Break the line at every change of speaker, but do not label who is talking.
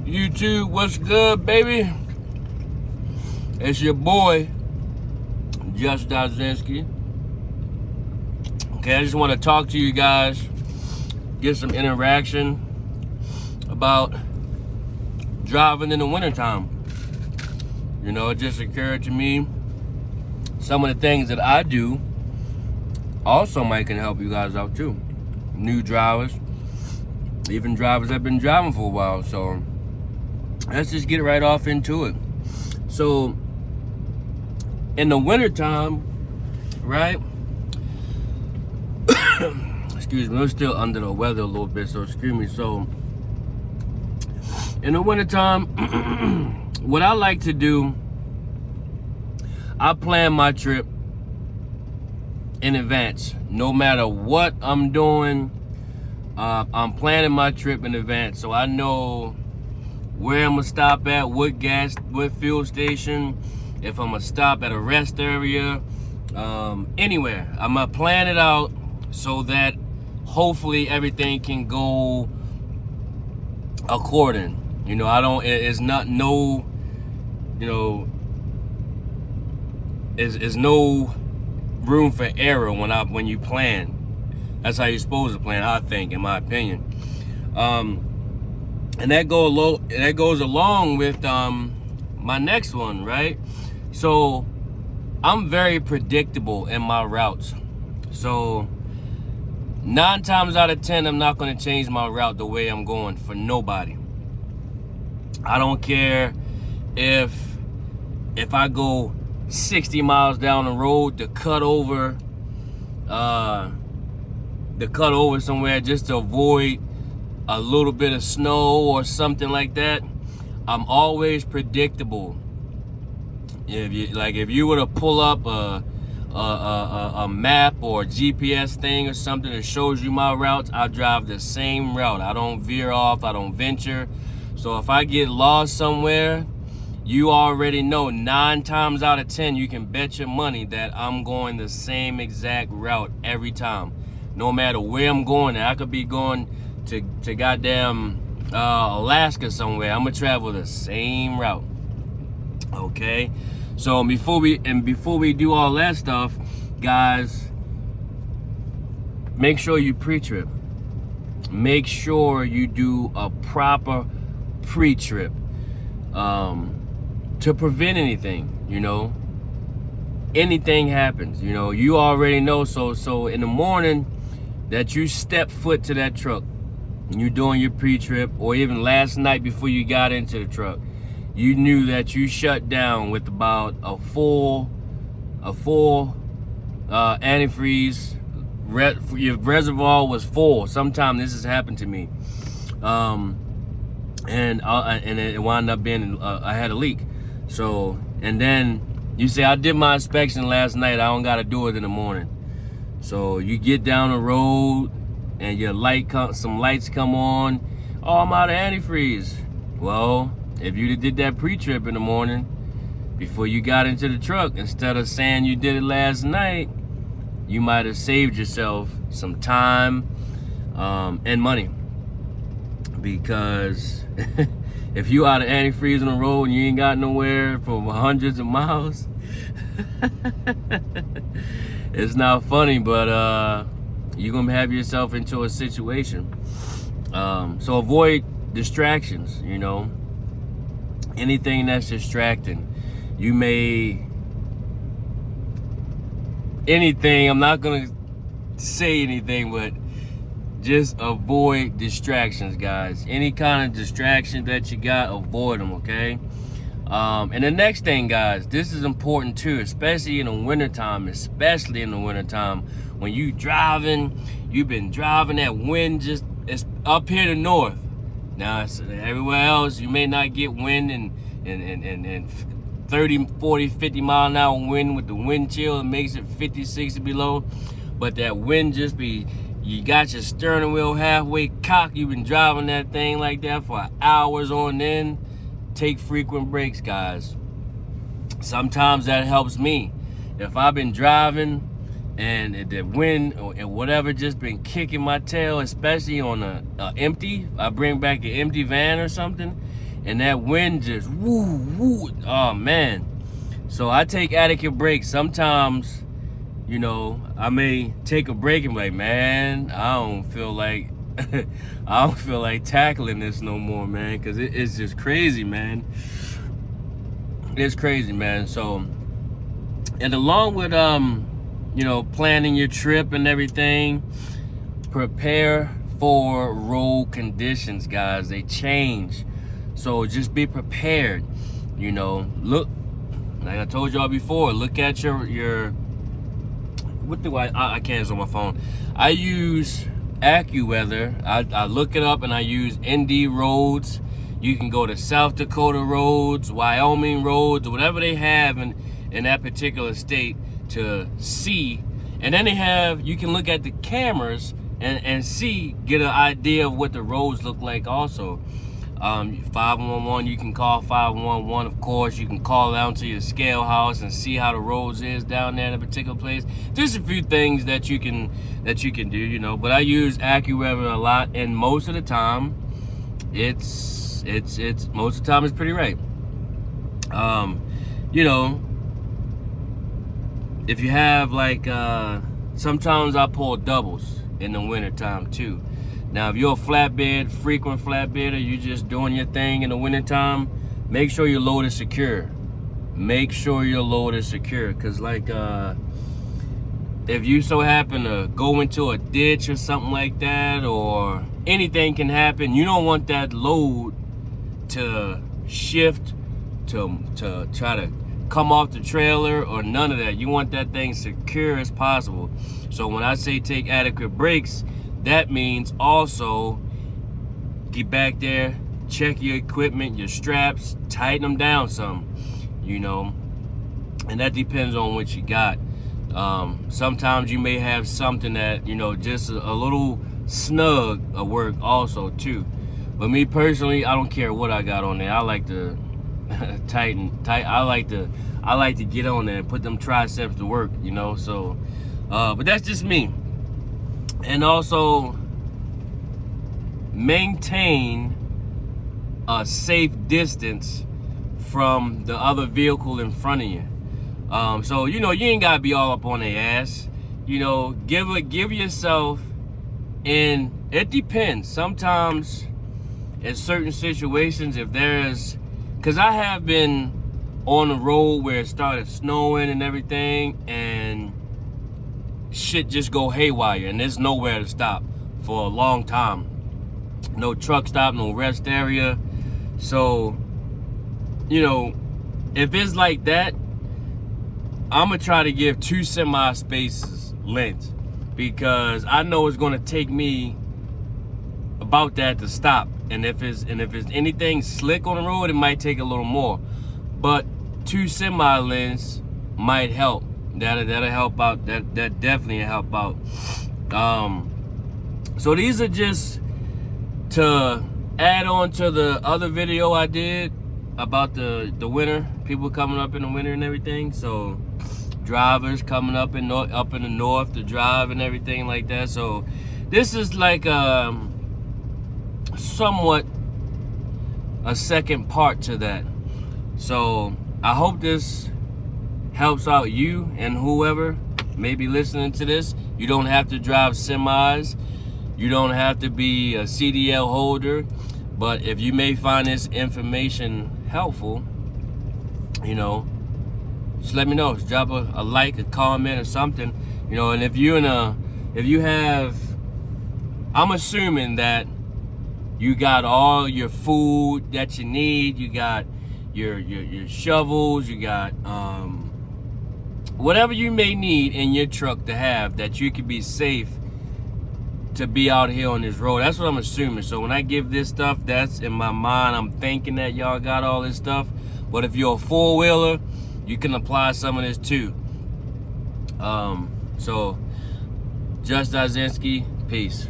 YouTube, what's good, baby? It's your boy, Just Dazinski. Okay, I just want to talk to you guys, get some interaction about driving in the wintertime. You know, it just occurred to me some of the things that I do also might can help you guys out too. New drivers, even drivers that have been driving for a while. So let's just get right off into it. So in the wintertime, right? Excuse me, we're still under the weather a little bit, so excuse me. So in the wintertime, what I like to do, I plan my trip in advance. No matter what I'm doing, I'm planning my trip in advance, so I know where I'm gonna stop at, what fuel station, if I'm gonna stop at a rest area, anywhere. I'm gonna plan it out so that hopefully everything can go according. You know, it's no room for error when you plan. That's how you're supposed to plan, I think, in my opinion. And that goes along with my next one, right? So I'm very predictable in my routes. So 9 times out of 10, I'm not going to change my route the way I'm going for nobody. I don't care if I go 60 miles down the road to cut over somewhere just to avoid a little bit of snow or something like that. I'm always predictable. If you were to pull up a map or a GPS thing or something that shows you my routes, I drive the same route. I don't veer off, I don't venture. So if I get lost somewhere, you already know 9 times out of 10, you can bet your money that I'm going the same exact route every time. No matter where I'm going. I could be going to goddamn Alaska somewhere. I'm gonna travel the same route. Okay? So before we do all that stuff, guys, make sure you pre-trip. Make sure you do a proper pre-trip to prevent anything. You know, anything happens. You know, you already know. So in the morning that you step foot to that truck, you're doing your pre-trip, or even last night before you got into the truck, you knew that you shut down with about a full antifreeze. Your reservoir was full. Sometimes this has happened to me, and it wound up being I had a leak. So, and then you say, I did my inspection last night, I don't got to do it in the morning. So you get down the road and some lights come on. Oh, I'm out of antifreeze. Well, if you did that pre-trip in the morning before you got into the truck, instead of saying you did it last night, you might have saved yourself some time and money. Because if you out of antifreeze on the road and you ain't got nowhere for hundreds of miles, it's not funny, but you're gonna have yourself into a situation. So avoid distractions. You know, anything that's distracting. I'm not gonna say anything, but just avoid distractions, guys. Any kind of distraction that you got, avoid them, okay? And the next thing, guys, this is important too, especially in the wintertime, when you've been driving, that wind it's up here to north. Now, everywhere else, you may not get wind and 30, 40, 50 mile an hour wind with the wind chill. It makes it 50, 60 below. But that wind you got your steering wheel halfway cocked. You've been driving that thing like that for hours on end. Take frequent breaks, guys. Sometimes that helps me. If I've been driving and the wind or whatever just been kicking my tail, especially on a empty, I bring back an empty van or something, and that wind just woo woo. Oh man. So I take adequate breaks. Sometimes, you know, I may take a break and be like, man, I don't feel like I don't feel like tackling this no more, man, because it's just crazy, man. It's crazy, man. So, and along with you know, planning your trip and everything, prepare for road conditions, guys. They change, so just be prepared. You know, look, like I told y'all before, look at your what do I can't, it's on my phone. I use AccuWeather. I look it up and I use ND roads. You can go to South Dakota roads, Wyoming roads, whatever they have in that particular state to see. And then you can look at the cameras and see, get an idea of what the roads look like also. 511, you can call 511, of course. You can call down to your scale house and see how the roads is down there in a particular place. There's a few things that you can do, you know. But I use AccuWeather a lot, and most of the time, it's pretty right. You know, if you have like sometimes I pull doubles in the winter time too. Now, if you're a flatbed, frequent flatbedder, you're just doing your thing in the wintertime, make sure your load is secure. Make sure your load is secure. Because, like, if you so happen to go into a ditch or something like that, or anything can happen, you don't want that load to shift, to try to come off the trailer or none of that. You want that thing secure as possible. So when I say take adequate breaks, that means also get back there, check your equipment, your straps, tighten them down some, you know, and that depends on what you got. Sometimes you may have something that, you know, just a little snug of work also too. But me personally, I don't care what I got on there. I like to tighten. I like to get on there and put them triceps to work, you know. So, but that's just me. And also maintain a safe distance from the other vehicle in front of you. So, you know, you ain't gotta be all up on their ass. You know, give yourself, and it depends. Sometimes in certain situations, if there's, cause I have been on the road where it started snowing and everything, and shit just go haywire, and there's nowhere to stop for a long time. No truck stop, no rest area. So, you know, if it's like that, I'm gonna try to give 2 semi spaces length, because I know it's gonna take me about that to stop. And if it's anything slick on the road, it might take a little more. But 2 semi lengths might help. That'll help out. That definitely help out. So these are just to add on to the other video I did about the winter, people coming up in the winter and everything. So drivers coming up in the north to drive and everything like that. So this is like somewhat a second part to that. So I hope this helps out you and whoever may be listening to this. You don't have to drive semis. You don't have to be a CDL holder. But if you may find this information helpful, you know, just let me know. Just drop a like, a comment, or something. You know, and if you have, I'm assuming that you got all your food that you need. You got your shovels. You got whatever you may need in your truck to have, that you can be safe to be out here on this road. That's what I'm assuming. So when I give this stuff, that's in my mind. I'm thinking that y'all got all this stuff. But if you're a four-wheeler, you can apply some of this too. So, Just Dazinski, peace.